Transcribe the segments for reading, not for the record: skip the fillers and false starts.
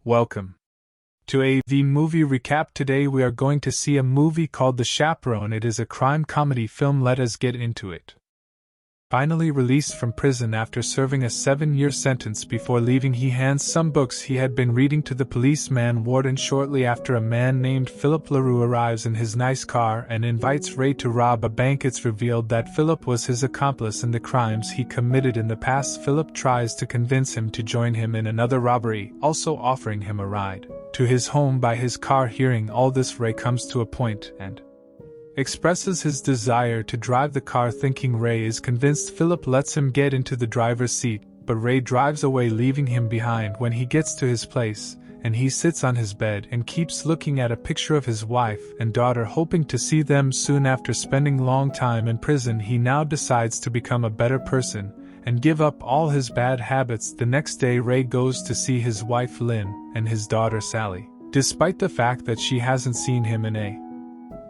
Welcome to AV Movie Recap. Today we are going to see a movie called The Chaperone. It is a crime comedy film. Let us get into it. Finally released from prison after serving a 7-year sentence, before leaving he hands some books he had been reading to the policeman warden. Shortly after, a man named Philip LaRue arrives in his nice car and invites Ray to rob a bank. It's revealed that Philip was his accomplice in the crimes he committed in the past. Philip tries to convince him to join him in another robbery, also offering him a ride to his home by his car. Hearing all this, Ray comes to a point and expresses his desire to drive the car. Thinking Ray is convinced, Philip lets him get into the driver's seat, but Ray drives away, leaving him behind. When he gets to his place, and he sits on his bed and keeps looking at a picture of his wife and daughter, hoping to see them soon. After spending long time in prison, he now decides to become a better person and give up all his bad habits. The next day, Ray goes to see his wife Lynn and his daughter Sally. Despite the fact that she hasn't seen him in a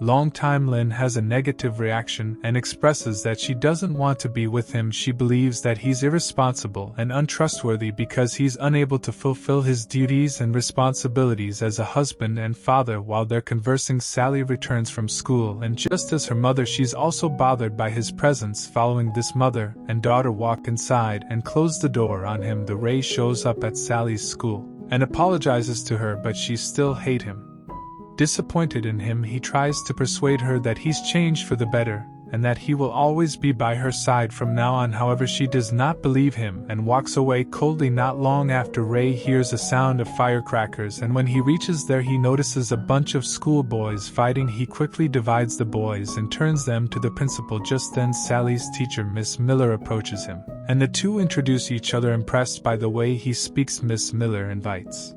long time, Lynn has a negative reaction and expresses that she doesn't want to be with him. She believes that he's irresponsible and untrustworthy because he's unable to fulfill his duties and responsibilities as a husband and father. While they're conversing, Sally returns from school, and just as her mother, she's also bothered by his presence. Following this, mother and daughter walk inside and close the door on him. The Ray shows up at Sally's school and apologizes to her, but she still hates him. Disappointed in him, he tries to persuade her that he's changed for the better and that he will always be by her side from now on. However, she does not believe him and walks away coldly. Not long after, Ray hears a sound of firecrackers, and when he reaches there, he notices a bunch of schoolboys fighting. He quickly divides the boys and turns them to the principal. Just then, Sally's teacher, Miss Miller, approaches him, and the two introduce each other. Impressed by the way he speaks, Miss Miller invites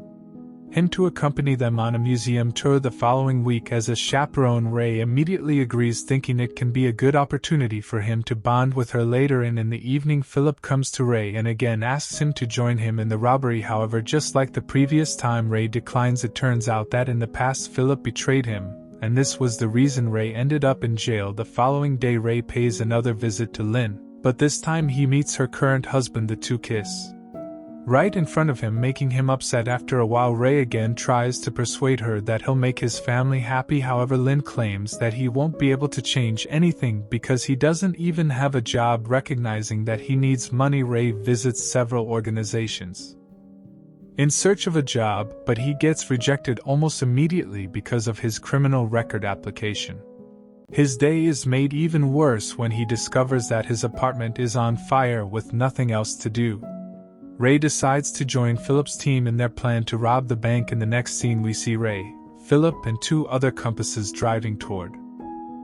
him to accompany them on a museum tour the following week. As a chaperone, Ray immediately agrees, thinking it can be a good opportunity for him to bond with her later. And in the evening, Philip comes to Ray and again asks him to join him in the robbery. However, just like the previous time, Ray declines. It turns out that in the past, Philip betrayed him, and this was the reason Ray ended up in jail. The following day, Ray pays another visit to Lynn, but this time he meets her current husband. The two kiss right in front of him, making him upset. After a while, Ray again tries to persuade her that he'll make his family happy. However, Lynn claims that he won't be able to change anything because he doesn't even have a job. Recognizing that he needs money, Ray visits several organizations in search of a job, but he gets rejected almost immediately because of his criminal record application. His day is made even worse when he discovers that his apartment is on fire. With nothing else to do, Ray decides to join Philip's team in their plan to rob the bank. In the next scene, we see Ray, Philip, and two other accomplices driving toward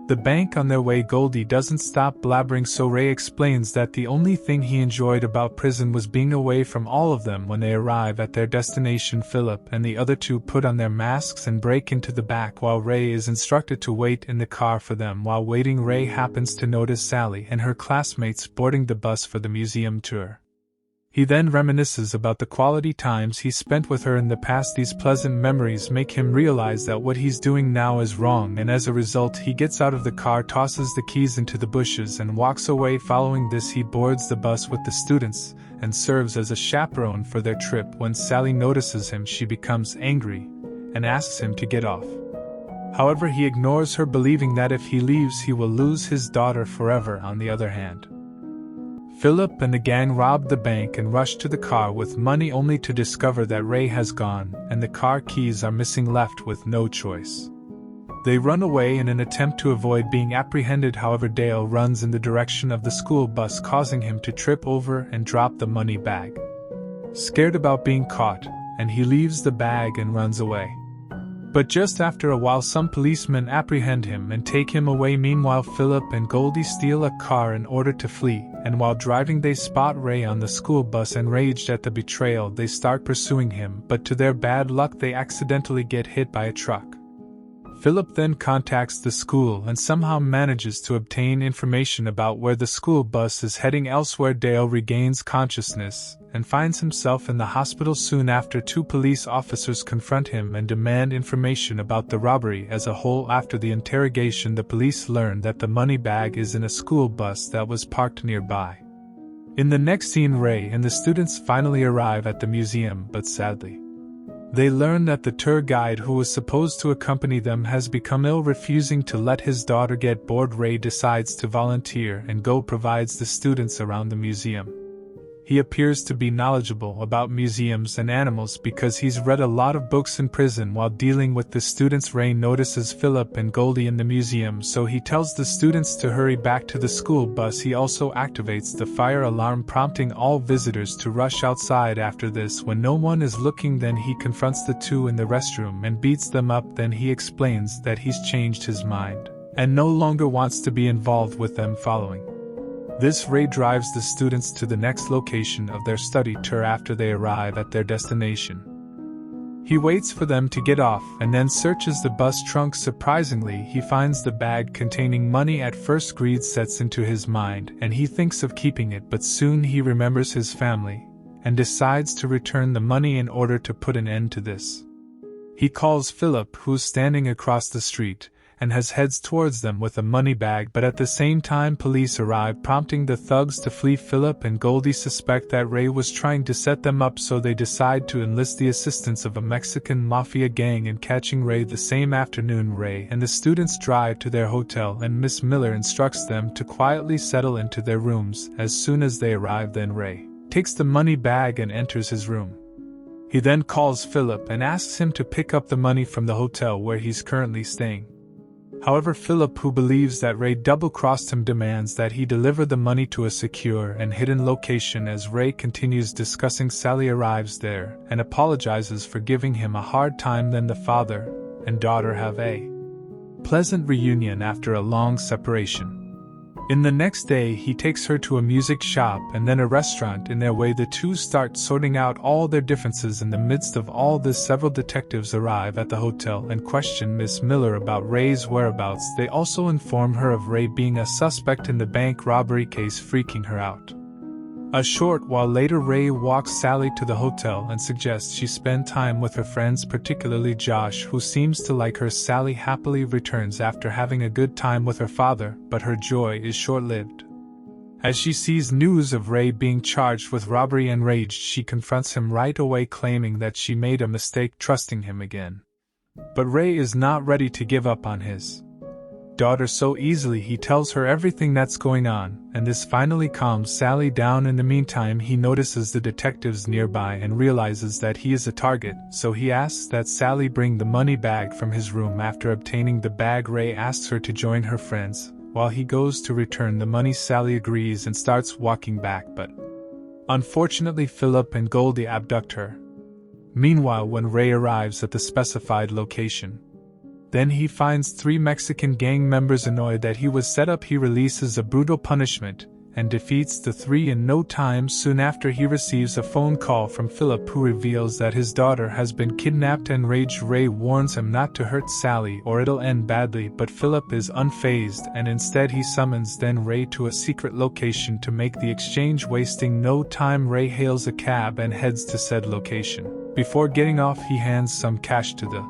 the bank. On their way, Goldie doesn't stop blabbering, so Ray explains that the only thing he enjoyed about prison was being away from all of them. When they arrive at their destination, Philip and the other two put on their masks and break into the back, while Ray is instructed to wait in the car for them. While waiting, Ray happens to notice Sally and her classmates boarding the bus for the museum tour. He then reminisces about the quality times he spent with her in the past. These pleasant memories make him realize that what he's doing now is wrong, and as a result, he gets out of the car, tosses the keys into the bushes, and walks away. Following this, he boards the bus with the students and serves as a chaperone for their trip. When Sally notices him, she becomes angry and asks him to get off. However, he ignores her, believing that if he leaves, he will lose his daughter forever. On the other hand, Philip and the gang rob the bank and rush to the car with money, only to discover that Ray has gone and the car keys are missing. Left with no choice, they run away in an attempt to avoid being apprehended. However, Dale runs in the direction of the school bus, causing him to trip over and drop the money bag. Scared about being caught, and he leaves the bag and runs away. But just after a while, some policemen apprehend him and take him away. Meanwhile, Philip and Goldie steal a car in order to flee, and while driving they spot Ray on the school bus. Enraged at the betrayal, they start pursuing him, but to their bad luck they accidentally get hit by a truck. Philip then contacts the school and somehow manages to obtain information about where the school bus is heading. Elsewhere, Dale regains consciousness and finds himself in the hospital. Soon after, two police officers confront him and demand information about the robbery as a whole. After the interrogation, the police learn that the money bag is in a school bus that was parked nearby. In the next scene, Ray and the students finally arrive at the museum, but sadly, They learn that the tour guide who was supposed to accompany them has become ill, refusing to let his daughter get bored. Ray decides to volunteer and provides the students around the museum. He appears to be knowledgeable about museums and animals because he's read a lot of books in prison. While dealing with the students, Ray notices Philip and Goldie in the museum, so he tells the students to hurry back to the school bus. He also activates the fire alarm, prompting all visitors to rush outside. After this, when no one is looking, then he confronts the two in the restroom and beats them up. Then he explains that he's changed his mind and no longer wants to be involved with them. Following this, Ray drives the students to the next location of their study tour. After they arrive at their destination, he waits for them to get off and then searches the bus trunk. Surprisingly, he finds the bag containing money. At first, greed sets into his mind and he thinks of keeping it, but soon he remembers his family and decides to return the money in order to put an end to this. He calls Philip, who's standing across the street, and heads towards them with a money bag, but at the same time police arrive, prompting the thugs to flee. Philip and Goldie suspect that Ray was trying to set them up, so they decide to enlist the assistance of a Mexican mafia gang in catching Ray. The same afternoon, Ray and the students drive to their hotel and Miss Miller instructs them to quietly settle into their rooms. As soon as they arrive, then Ray takes the money bag and enters his room. He then calls Philip and asks him to pick up the money from the hotel where he's currently staying. However, Philip, who believes that Ray double-crossed him, demands that he deliver the money to a secure and hidden location. As Ray continues discussing, Sally arrives there and apologizes for giving him a hard time. Then the father and daughter have a pleasant reunion after a long separation. In the next day, he takes her to a music shop and then a restaurant. In their way, the two start sorting out all their differences. In the midst of all this, several detectives arrive at the hotel and question Miss Miller about Ray's whereabouts. They also inform her of Ray being a suspect in the bank robbery case, freaking her out. A short while later, Ray walks Sally to the hotel and suggests she spend time with her friends, particularly Josh, who seems to like her. Sally happily returns after having a good time with her father, but her joy is short-lived. As she sees news of Ray being charged with robbery, enraged, she confronts him right away, claiming that she made a mistake trusting him again. But Ray is not ready to give up on his daughter so easily. He tells her everything that's going on, and this finally calms Sally down. In the meantime, he notices the detectives nearby and realizes that he is a target, so he asks that Sally bring the money bag from his room. After obtaining the bag, Ray asks her to join her friends. While he goes to return the money, Sally agrees and starts walking back, but unfortunately Philip and Goldie abduct her. Meanwhile, when Ray arrives at the specified location, then he finds 3 Mexican gang members. Annoyed that he was set up, he releases a brutal punishment and defeats the 3 in no time. Soon after, he receives a phone call from Philip, who reveals that his daughter has been kidnapped. Enraged, Ray warns him not to hurt Sally or it'll end badly, but Philip is unfazed and instead he summons then Ray to a secret location to make the exchange. Wasting no time, Ray hails a cab and heads to said location. Before getting off, he hands some cash to the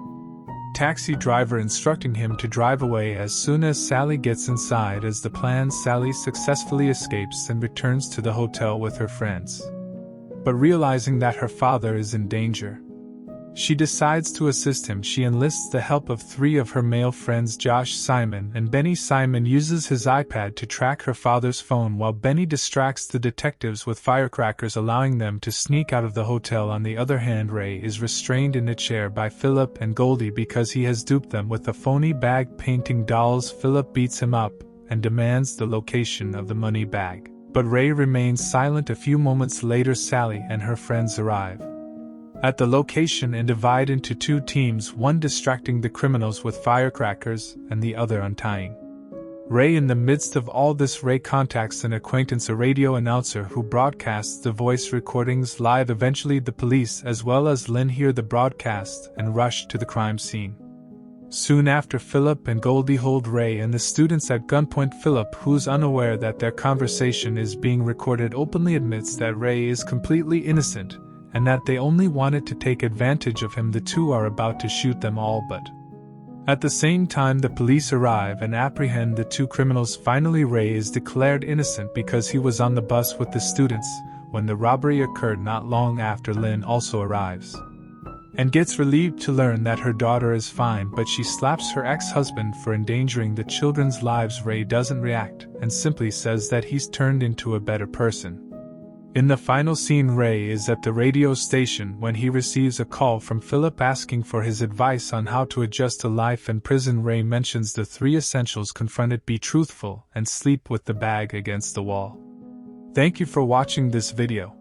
taxi driver, instructing him to drive away as soon as Sally gets inside. As the plan, Sally successfully escapes and returns to the hotel with her friends. But realizing that her father is in danger, she decides to assist him. She enlists the help of 3 of her male friends, Josh, Simon, and Benny. Simon uses his iPad to track her father's phone, while Benny distracts the detectives with firecrackers, allowing them to sneak out of the hotel. On the other hand, Ray is restrained in a chair by Philip and Goldie because he has duped them with the phony bag painting dolls. Philip beats him up and demands the location of the money bag, but Ray remains silent. A few moments later, Sally and her friends arrive at the location and divide into 2 teams, one distracting the criminals with firecrackers and the other untying Ray. In the midst of all this, Ray contacts an acquaintance, a radio announcer who broadcasts the voice recordings live. Eventually, the police as well as Lynn hear the broadcast and rush to the crime scene. Soon after, Philip and Goldie hold Ray and the students at gunpoint. Philip, who's unaware that their conversation is being recorded, openly admits that Ray is completely innocent and that they only wanted to take advantage of him. The 2 are about to shoot them all, but at the same time the police arrive and apprehend the 2 criminals. Finally, Ray is declared innocent because he was on the bus with the students when the robbery occurred. Not long after, Lynn also arrives. and gets relieved to learn that her daughter is fine, but she slaps her ex-husband for endangering the children's lives. Ray doesn't react and simply says that he's turned into a better person. In the final scene, Ray is at the radio station when he receives a call from Philip asking for his advice on how to adjust to life in prison. Ray mentions the 3 essentials: confront it, be truthful, and sleep with the bag against the wall. Thank you for watching this video.